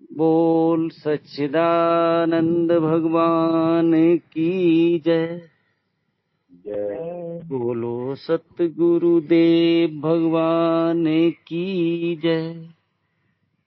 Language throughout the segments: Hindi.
बोल सच्चिदानंद भगवान की जय। बोलो सतगुरुदेव भगवान की जय।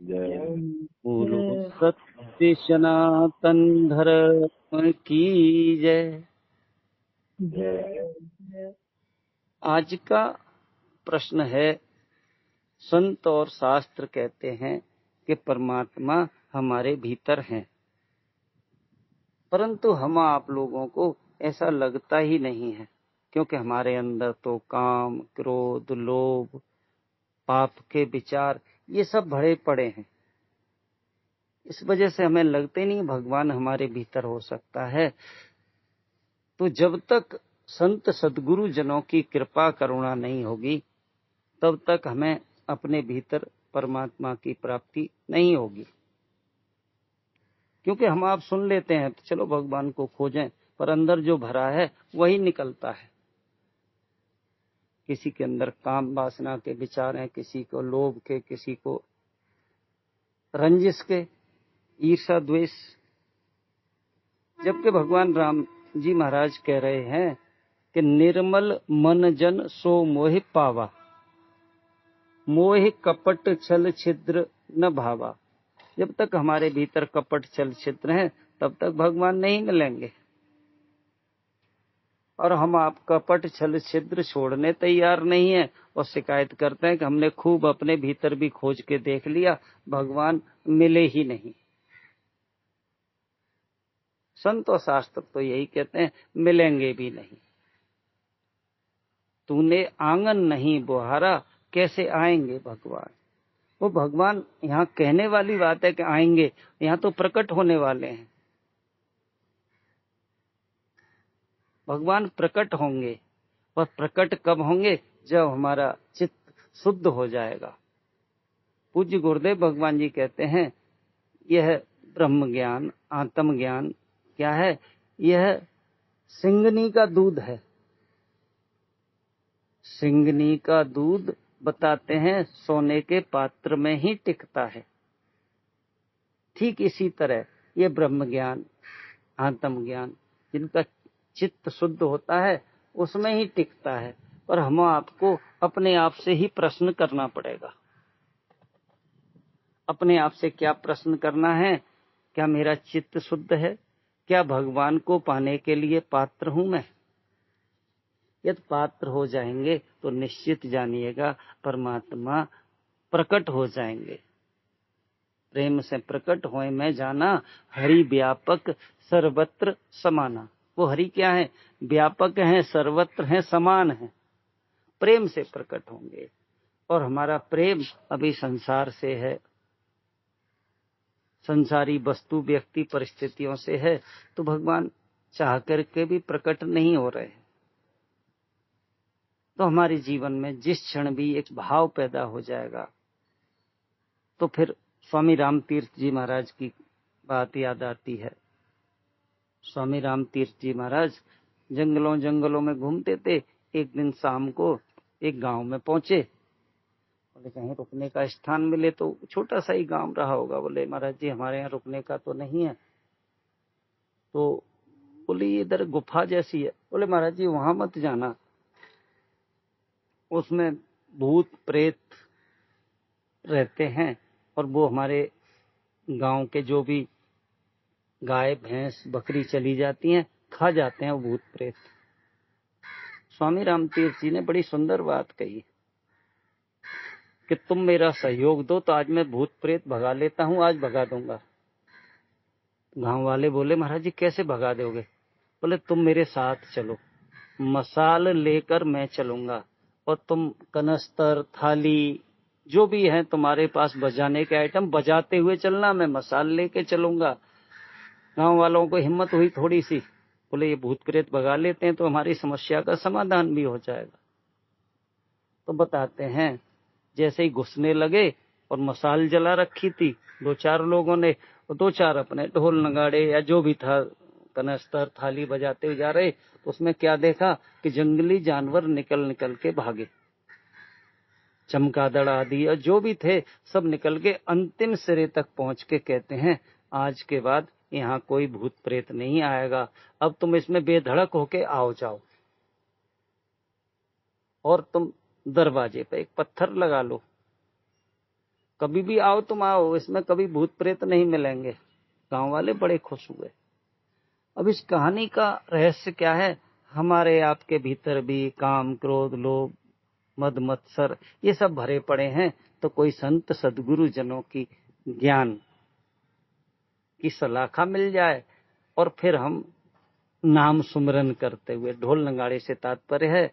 बोलो सत्य सनातन धर्म की जय। आज का प्रश्न है, संत और शास्त्र कहते हैं कि परमात्मा हमारे भीतर हैं, परंतु हम आप लोगों को ऐसा लगता ही नहीं है, क्योंकि हमारे अंदर तो काम, क्रोध, लोभ, पाप के विचार ये सब भरे पड़े हैं। इस वजह से हमें लगते नहीं भगवान हमारे भीतर हो सकता है। तो जब तक संत सद्गुरु जनों की कृपा करुणा नहीं होगी, तब तक हमें अपने भीतर परमात्मा की प्राप्ति नहीं होगी। क्योंकि हम आप सुन लेते हैं तो चलो भगवान को खोजें, पर अंदर जो भरा है वही निकलता है। किसी के अंदर काम वासना के विचार हैं, किसी को लोभ के, किसी को रंजिश के, ईर्षा द्वेष। जबकि भगवान राम जी महाराज कह रहे हैं कि निर्मल मन जन सो मोहि पावा, मोहि कपट छल छिद्र न भावा। जब तक हमारे भीतर कपट छल छिद्र हैं, तब तक भगवान नहीं मिलेंगे। और हम आप कपट छल छिद्र छोड़ने तैयार नहीं है और शिकायत करते हैं कि हमने खूब अपने भीतर भी खोज के देख लिया, भगवान मिले ही नहीं। संत और शास्त्र तो यही कहते हैं, मिलेंगे भी नहीं। तूने आंगन नहीं बुहारा, कैसे आएंगे भगवान। वो भगवान यहाँ कहने वाली बात है कि आएंगे, यहाँ तो प्रकट होने वाले हैं। भगवान प्रकट होंगे, और प्रकट कब होंगे? जब हमारा चित्त शुद्ध हो जाएगा। पूज्य गुरुदेव भगवान जी कहते हैं, यह ब्रह्म ज्ञान, आत्म ज्ञान क्या है? यह सिंगनी का दूध है। सिंगनी का दूध बताते हैं सोने के पात्र में ही टिकता है। ठीक इसी तरह ये ब्रह्म ज्ञान, आत्म ज्ञान, जिनका चित्त शुद्ध होता है उसमें ही टिकता है। और हम आपको अपने आप से ही प्रश्न करना पड़ेगा। अपने आप से क्या प्रश्न करना है? क्या मेरा चित्त शुद्ध है? क्या भगवान को पाने के लिए पात्र हूं मैं? यदि पात्र हो जाएंगे तो निश्चित जानिएगा परमात्मा प्रकट हो जाएंगे। प्रेम से प्रकट होए मैं जाना, हरि व्यापक सर्वत्र समाना। वो हरि क्या है? व्यापक हैं, सर्वत्र हैं, समान हैं। प्रेम से प्रकट होंगे। और हमारा प्रेम अभी संसार से है, संसारी वस्तु व्यक्ति परिस्थितियों से है, तो भगवान चाह करके भी प्रकट नहीं हो रहे। तो हमारे जीवन में जिस क्षण भी एक भाव पैदा हो जाएगा, तो फिर स्वामी राम तीर्थ जी महाराज की बात याद आती है। स्वामी राम तीर्थ जी महाराज जंगलों जंगलों में घूमते थे। एक दिन शाम को एक गांव में पहुंचे। बोले कहीं रुकने का स्थान मिले, तो छोटा सा ही गांव रहा होगा। बोले महाराज जी हमारे यहाँ रुकने का तो नहीं है। तो बोले ये इधर गुफा जैसी है। बोले महाराज जी वहां मत जाना, उसमें भूत प्रेत रहते हैं, और वो हमारे गांव के जो भी गाय भैंस बकरी चली जाती हैं खा जाते हैं वो भूत प्रेत। स्वामी राम तीर्थ जी ने बड़ी सुंदर बात कही कि तुम मेरा सहयोग दो तो आज मैं भूत प्रेत भगा लेता हूं, आज भगा दूंगा। गांव वाले बोले महाराज जी कैसे भगा दोगे? बोले तुम मेरे साथ चलो, मसाल लेकर मैं चलूंगा, और तुम कनस्तर थाली जो भी है तुम्हारे पास बजाने के आइटम बजाते हुए चलना, मैं मसाल लेके चलूंगा। गांव वालों को हिम्मत हुई थोड़ी सी। बोले ये भूत प्रेत भगा लेते हैं तो हमारी समस्या का समाधान भी हो जाएगा। तो बताते हैं जैसे ही घुसने लगे और मसाल जला रखी थी दो चार लोगों ने, और दो चार अपने ढोल नगाड़े या जो भी था कनस्तर थाली बजाते हुए जा रहे, तो उसमें क्या देखा कि जंगली जानवर निकल निकल के भागे। चमगादड़ आदि और जो भी थे सब निकल के अंतिम सिरे तक पहुंच के कहते हैं आज के बाद यहाँ कोई भूत प्रेत नहीं आएगा, अब तुम इसमें बेधड़क होके आओ जाओ और तुम दरवाजे पे एक पत्थर लगा लो, कभी भी आओ तुम आओ, इसमें कभी भूत प्रेत नहीं मिलेंगे। गांव वाले बड़े खुश हुए। अब इस कहानी का रहस्य क्या है? हमारे आपके भीतर भी काम, क्रोध, लोभ, मद, मत्सर ये सब भरे पड़े हैं, तो कोई संत सद्गुरु जनों की ज्ञान की सलाखा मिल जाए और फिर हम नाम सुमरन करते हुए, ढोल नगाड़े से तात्पर्य है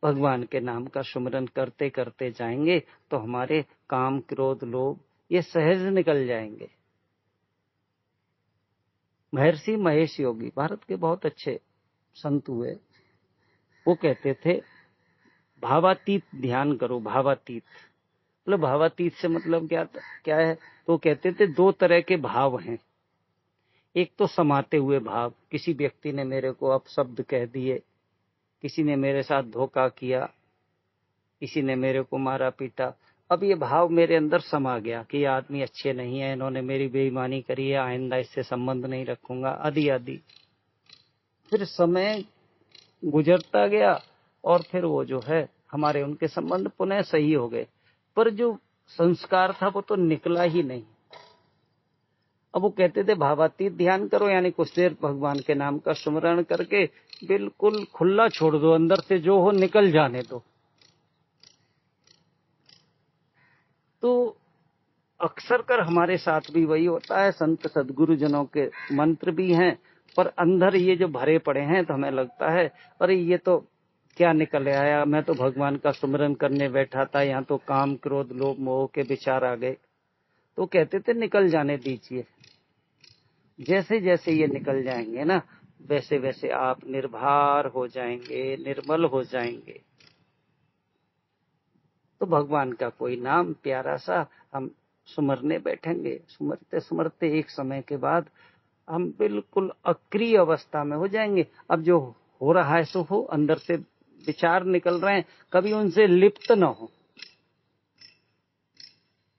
भगवान के नाम का सुमरन करते करते जाएंगे तो हमारे काम, क्रोध, लोभ ये सहज निकल जाएंगे। महर्षि महेश योगी भारत के बहुत अच्छे संत हुए, वो कहते थे भावातीत ध्यान करो। भावातीत मतलब भावातीत से मतलब क्या है? तो कहते थे दो तरह के भाव हैं। एक तो समाते हुए भाव, किसी व्यक्ति ने मेरे को अपशब्द कह दिए, किसी ने मेरे साथ धोखा किया, किसी ने मेरे को मारा पीटा, अब ये भाव मेरे अंदर समा गया कि ये आदमी अच्छे नहीं है, इन्होंने मेरी बेईमानी करी है, आइंदा इससे संबंध नहीं रखूंगा आदि आदि। फिर समय गुजरता गया और फिर वो जो है हमारे उनके संबंध पुनः सही हो गए, पर जो संस्कार था वो तो निकला ही नहीं। अब वो कहते थे भावातीत ध्यान करो, यानी कुछ देर भगवान के नाम का स्मरण करके बिल्कुल खुला छोड़ दो, अंदर से जो हो निकल जाने दो। तो अक्सर कर हमारे साथ भी वही होता है, संत सद्गुरु जनों के मंत्र भी हैं पर अंदर ये जो भरे पड़े हैं, तो हमें लगता है अरे ये तो क्या निकल आया, मैं तो भगवान का सुमरन करने बैठा था, यहाँ तो काम, क्रोध, लोभ, मोह के विचार आ गए। तो कहते थे निकल जाने दीजिए, जैसे जैसे ये निकल जाएंगे ना वैसे वैसे आप निर्भर हो जाएंगे, निर्मल हो जाएंगे। तो भगवान का कोई नाम प्यारा सा हम सुमरने बैठेंगे, सुमरते सुमरते एक समय के बाद हम बिल्कुल अक्रिय अवस्था में हो जाएंगे। अब जो हो रहा है सो हो, अंदर से विचार निकल रहे हैं, कभी उनसे लिप्त न हो।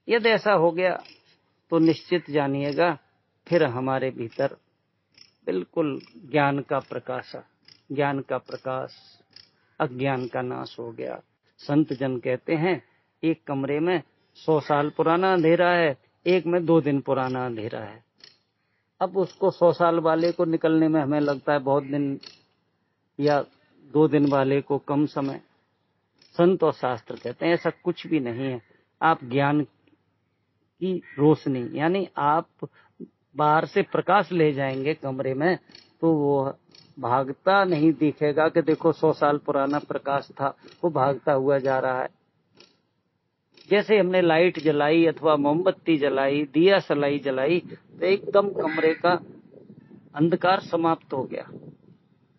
यदि ऐसा हो गया तो निश्चित जानिएगा फिर हमारे भीतर बिल्कुल ज्ञान का प्रकाश, ज्ञान का प्रकाश, अज्ञान का नाश हो गया। संत जन कहते हैं एक कमरे में 100 साल पुराना अंधेरा है, एक में 2 दिन पुराना अंधेरा है। अब उसको 100 साल वाले को निकलने में हमें लगता है बहुत दिन, या 2 दिन वाले को कम समय। संत और शास्त्र कहते हैं ऐसा कुछ भी नहीं है। आप ज्ञान की रोशनी, यानी आप बाहर से प्रकाश ले जाएंगे कमरे में, तो वो भागता नहीं दिखेगा कि देखो 100 साल पुराना प्रकाश था, वो भागता हुआ जा रहा है। जैसे हमने लाइट जलाई अथवा मोमबत्ती जलाई, दिया सलाई जलाई, तो एकदम कमरे का अंधकार समाप्त हो गया।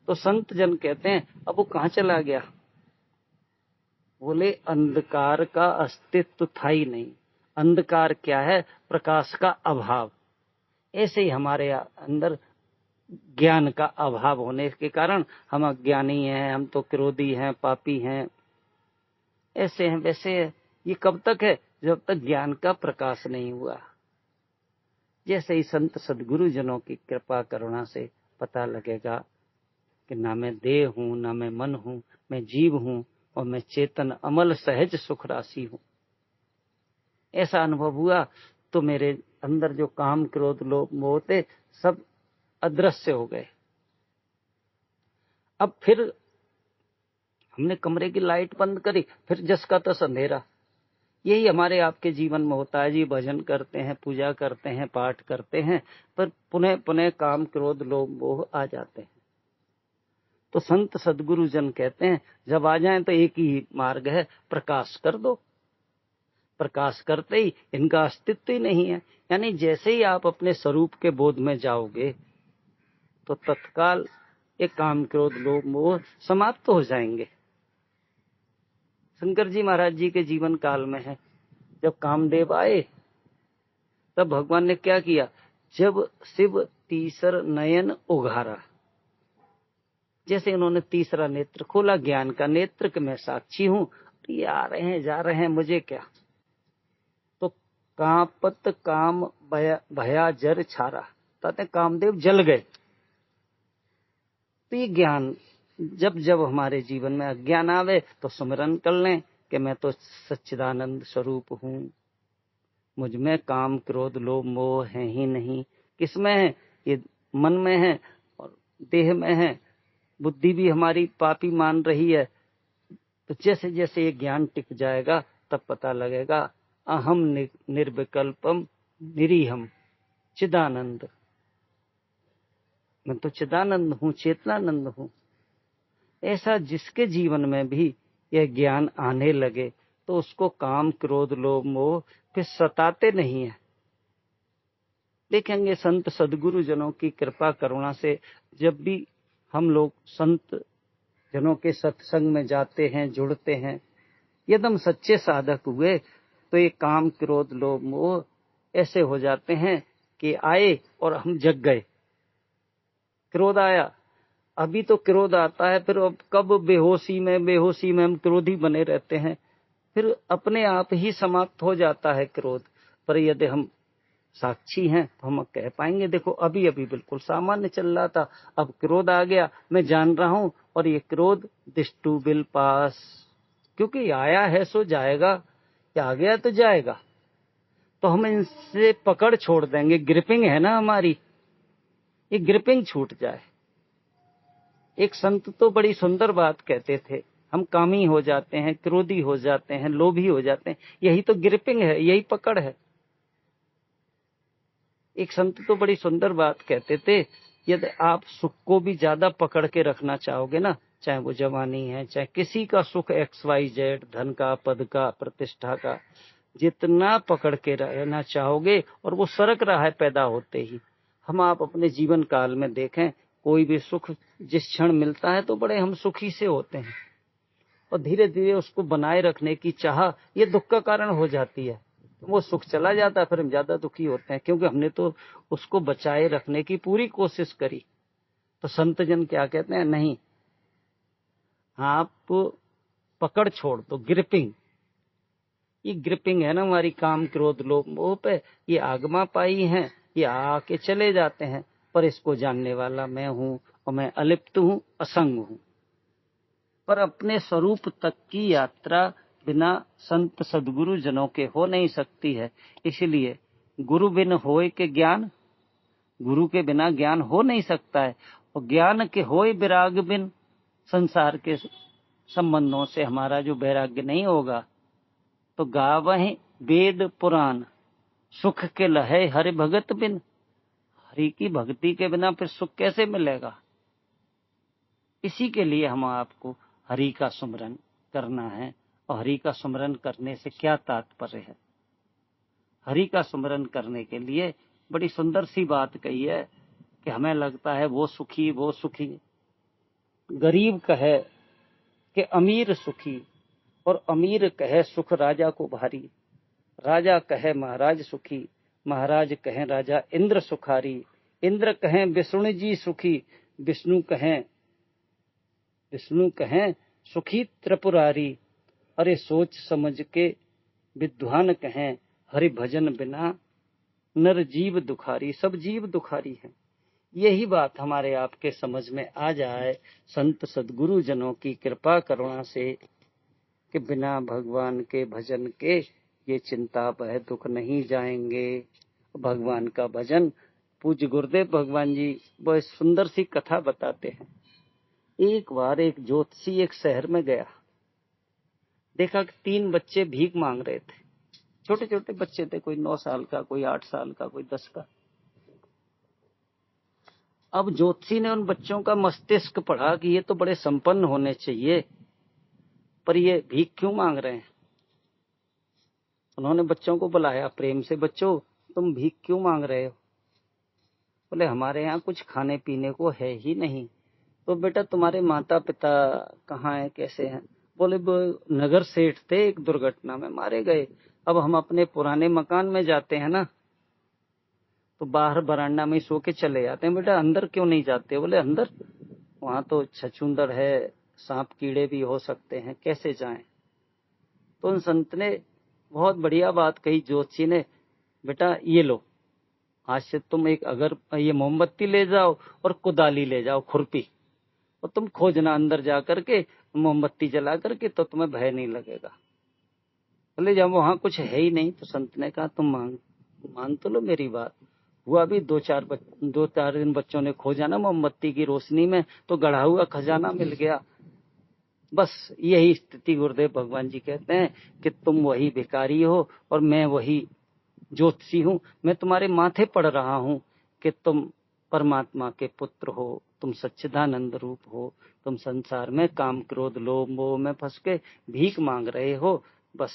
तो संत जन कहते हैं अब वो कहाँ चला गया? बोले अंधकार का अस्तित्व था ही नहीं। अंधकार क्या है? प्रकाश का अभाव। ऐसे ही हमारे अंदर ज्ञान का अभाव होने के कारण हम अज्ञानी हैं, हम तो क्रोधी हैं, पापी हैं, ऐसे हैं वैसे हैं। ये कब तक है? जब तक ज्ञान का प्रकाश नहीं हुआ। जैसे ही संत सद्गुरु जनों की कृपा करुणा से पता लगेगा कि ना मैं देह हूं, ना मैं मन हूं, मैं जीव हूं और मैं चेतन अमल सहज सुख राशि हूं, ऐसा अनुभव हुआ तो मेरे अंदर जो काम, क्रोध, लोभ, मोह थे सब अदृश्य हो गए। अब फिर हमने कमरे की लाइट बंद करी, फिर जस का तस अंधेरा। यही हमारे आपके जीवन में होता है जी। भजन करते हैं, पूजा करते हैं, पाठ करते हैं, पर पुनः पुनः काम, क्रोध, लोभ, मोह आ जाते हैं। तो संत सद्गुरु जन कहते हैं जब आ जाएं तो एक ही मार्ग है, प्रकाश कर दो। प्रकाश करते ही इनका अस्तित्व ही नहीं है। यानी जैसे ही आप अपने स्वरूप के बोध में जाओगे तो तत्काल ये काम, क्रोध, लोभ, मोह समाप्त हो जाएंगे। शंकर जी महाराज जी के जीवन काल में है, जब कामदेव आए तब भगवान ने क्या किया? जब शिव तीसर नयन उघारा, जैसे उन्होंने तीसरा नेत्र खोला, ज्ञान का नेत्र, कि मैं साक्षी हूं, ये आ रहे हैं जा रहे हैं, मुझे क्या। तो कांपत काम भया जर छारा, ताते कामदेव जल गए। तो ये ज्ञान जब जब हमारे जीवन में अज्ञान आवे तो सुमिरन कर लें कि मैं तो सच्चिदानंद स्वरूप हूं, मुझ में काम क्रोध लोभ मोह है ही नहीं। किसमें है? ये मन में है और देह में है। बुद्धि भी हमारी पापी मान रही है। तो जैसे जैसे ये ज्ञान टिक जाएगा तब पता लगेगा अहम निर्विकल्पम निरीहम चिदानंद, मैं तो चिदानंद हूं, चेतनानंद हूं। ऐसा जिसके जीवन में भी यह ज्ञान आने लगे तो उसको काम क्रोध लोभ मोह फिर सताते नहीं है। देखेंगे संत सदगुरु जनों की कृपा करुणा से जब भी हम लोग संत जनों के सत्संग में जाते हैं, जुड़ते हैं, एकदम सच्चे साधक हुए तो ये काम क्रोध लोभ मोह ऐसे हो जाते हैं कि आए और हम जग गए। क्रोध आया, अभी तो क्रोध आता है, फिर अब कब बेहोशी में हम क्रोधी बने रहते हैं, फिर अपने आप ही समाप्त हो जाता है क्रोध। पर यदि हम साक्षी हैं तो हम कह पाएंगे देखो अभी अभी बिल्कुल सामान्य चल रहा था, अब क्रोध आ गया, मैं जान रहा हूं और ये क्रोध दिस टू विल पास, क्योंकि आया है सो जाएगा, या आ गया तो जाएगा। तो हम इनसे पकड़ छोड़ देंगे, ग्रिपिंग है ना हमारी, ये ग्रिपिंग छूट जाए। एक संत तो बड़ी सुंदर बात कहते थे, हम कामी हो जाते हैं, क्रोधी हो जाते हैं, लोभी हो जाते हैं, यही तो ग्रिपिंग है, यही पकड़ है। एक संत तो बड़ी सुंदर बात कहते थे, यदि आप सुख को भी ज्यादा पकड़ के रखना चाहोगे ना, चाहे वो जवानी है, चाहे किसी का सुख XYZ, धन का, पद का, प्रतिष्ठा का, जितना पकड़ के रहना चाहोगे और वो सरक रहा है पैदा होते ही। हम आप अपने जीवन काल में देखें, कोई भी सुख जिस क्षण मिलता है तो बड़े हम सुखी से होते हैं और धीरे धीरे उसको बनाए रखने की चाह ये दुख का कारण हो जाती है। वो सुख चला जाता है, फिर हम ज्यादा दुखी होते हैं क्योंकि हमने तो उसको बचाए रखने की पूरी कोशिश करी। तो संत जन क्या कहते हैं, नहीं, आप पकड़ छोड़ दो, ग्रिपिंग। ये ग्रिपिंग है ना हमारी काम क्रोध लोभ मोह पे, ये आगमा पाई है, ये आके चले जाते हैं, पर इसको जानने वाला मैं हूं और मैं अलिप्त हूं, असंग हूं। पर अपने स्वरूप तक की यात्रा बिना संत सदगुरु जनों के हो नहीं सकती है। इसलिए गुरु बिन होए के ज्ञान, गुरु के बिना ज्ञान हो नहीं सकता है, और ज्ञान के होए विराग बिन, संसार के संबंधों से हमारा जो वैराग्य नहीं होगा तो गावहीं वेद पुराण, सुख के लहे हरि भगत बिन, हरि की भक्ति के बिना फिर सुख कैसे मिलेगा। इसी के लिए हम आपको हरि का सुमरन करना है। और हरि का सुमरन करने से क्या तात्पर्य है? हरि का सुमरन करने के लिए बड़ी सुंदर सी बात कही है कि हमें लगता है वो सुखी वो सुखी, गरीब कहे कि अमीर सुखी, और अमीर कहे सुख राजा को भारी, राजा कहे महाराज सुखी, महाराज कहे राजा इंद्र सुखारी, इंद्र कहें विष्णु जी सुखी, विष्णु कहें सुखी त्रिपुरारी, अरे सोच समझ के विद्वान कहें हरि भजन बिना नर जीव दुखारी, सब जीव दुखारी हैं। यही बात हमारे आपके समझ में आ जाए संत सदगुरु जनों की कृपा करुणा से कि बिना भगवान के भजन के ये चिंता भय दुख नहीं जाएंगे। भगवान का भजन, पूज्य गुरुदेव भगवान जी वह सुंदर सी कथा बताते हैं। एक बार एक ज्योतिषी एक शहर में गया, देखा कि 3 बच्चे भीख मांग रहे थे। छोटे छोटे बच्चे थे, कोई 9 साल का, कोई 8 साल का, कोई 10 का। अब ज्योतिषी ने उन बच्चों का मस्तिष्क पढ़ा कि ये तो बड़े संपन्न होने चाहिए, पर ये भीख क्यों मांग रहे हैं। उन्होंने बच्चों को बुलाया प्रेम से, बच्चों तुम भीख क्यों मांग रहे हो? बोले हमारे यहाँ कुछ खाने पीने को है ही नहीं। तो बेटा तुम्हारे माता पिता कहाँ हैं, कैसे हैं? बोले नगर सेठ थे, एक दुर्घटना में मारे गए। अब हम अपने पुराने मकान में जाते हैं ना, तो बाहर बरांडा में सो के चले जाते हैं। बेटा अंदर क्यों नहीं जाते? बोले अंदर वहां तो छछूंदर है, सांप कीड़े भी हो सकते हैं, कैसे जाएं? तो उन संत ने बहुत बढ़िया बात कही ज्योतिषी ने, बेटा ये लो, आज से तुम एक अगर ये मोमबत्ती ले जाओ और कुदाली ले जाओ, खुरपी, और तुम खोजना अंदर जा करके मोमबत्ती जला करके, तो तुम्हें भय नहीं लगेगा। बोले जब वहां कुछ है ही नहीं, तो संत ने कहा तुम मान तो लो मेरी बात। हुआ भी 2-4 दिन बच्चों ने खोजा ना मोमबत्ती की रोशनी में, तो गढ़ा हुआ खजाना मिल गया। बस यही स्थिति गुरुदेव भगवान जी कहते हैं कि तुम वही भिखारी हो और मैं वही ज्योतिषी हूं। मैं तुम्हारे माथे पड़ रहा हूं कि तुम परमात्मा के पुत्र हो, तुम सच्चिदानंद रूप हो, तुम संसार में काम क्रोध लोभ मोह में फंस के भीख मांग रहे हो। बस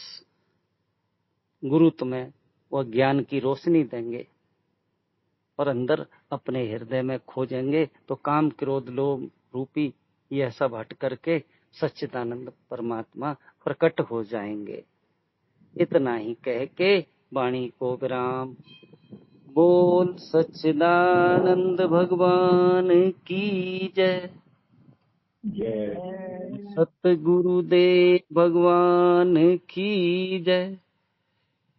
गुरु तुम्हें वह ज्ञान की रोशनी देंगे और अंदर अपने हृदय में खोजेंगे तो काम क्रोध लोभ रूपी यह सब हट करके सच्चिदानंद परमात्मा प्रकट हो जाएंगे। इतना ही कह के वाणी को विराम। बोल सच्चिदानंद भगवान की जय। सतगुरुदेव भगवान की जय।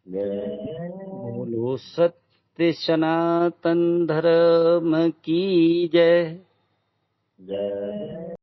बोलो सत्य सनातन धर्म की जय।